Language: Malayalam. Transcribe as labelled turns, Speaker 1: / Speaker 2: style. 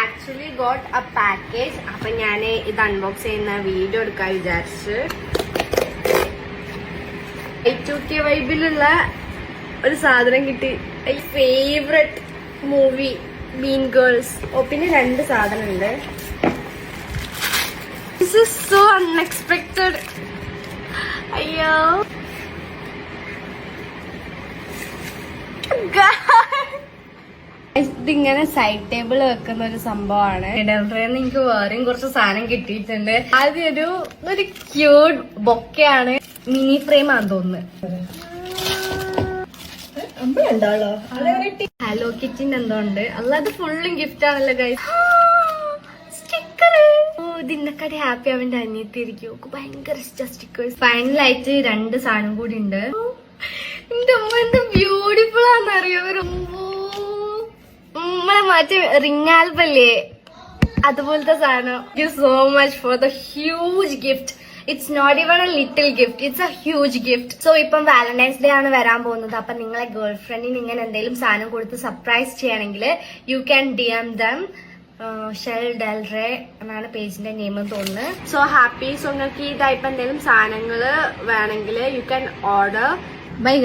Speaker 1: Actually got A package. അപ്പൊ ഞാൻ ഇത് അൺബോക്സ് ചെയ്യുന്ന വീഡിയോ എടുക്കാൻ വിചാരിച്ചു. Y2K വൈബിലുള്ള ഒരു സാധനം കിട്ടി. I favourite movie mean girls. പിന്നെ 2 സാധനം ഉണ്ട്. This is so unexpected. അയ്യോ ഇതിങ്ങനെ സൈഡ് ടേബിൾ വെക്കുന്ന ഒരു സംഭവമാണ്. ഡെൽറേന്ന് എനിക്ക് വേറെയും കുറച്ച് സാധനം കിട്ടിയിട്ടുണ്ട്. ആദ്യം ഒരു ക്യൂട്ട് ബൊക്കെയാണ്. മിനി ഫ്രെയിം ആണെന്ന് തോന്നുന്നു. ഹലോ കിറ്റിന്റെ എന്തോ ഉണ്ട്. അല്ലാതെ ഫുള്ളും ഗിഫ്റ്റ് ആണല്ലോ ഗൈസ്. സ്റ്റിക്കർ. ഇതിനെക്കാട്ടി ഹാപ്പി അവന്റെ അനിയത്തിരിക്കും. ഭയങ്കര സ്റ്റിക്കേഴ്സ്. ഫൈനലായിട്ട് 2 സാധനം കൂടി ഉണ്ട്. എന്റെ അമ്മ എന്ത് ബ്യൂട്ടിഫുൾ ആണെന്നറിയോ. മറ്റേ റിംഗ് ആൽബല്ലേ അതുപോലത്തെ സാധനം. Thank you so much for the huge gift. It's not even a little gift, it's a huge gift. So ഇപ്പം വാലന്റൈൻസ് ഡേ ആണ് വരാൻ പോകുന്നത്. അപ്പൊ നിങ്ങളെ ഗേൾ ഫ്രണ്ടിന് ഇങ്ങനെ എന്തെങ്കിലും സാധനം കൊടുത്ത് സർപ്രൈസ് ചെയ്യണമെങ്കിൽ you can DM them. Shell ഡെൽറേ എന്നാണ് പേജിന്റെ നെയിം തോന്നുന്നത്. So happy. സോ നിങ്ങൾക്ക് ഇതായിപ്പോ എന്തെങ്കിലും സാധനങ്ങൾ വേണമെങ്കിൽ യു ക്യാൻ ഓർഡർ. ബൈ.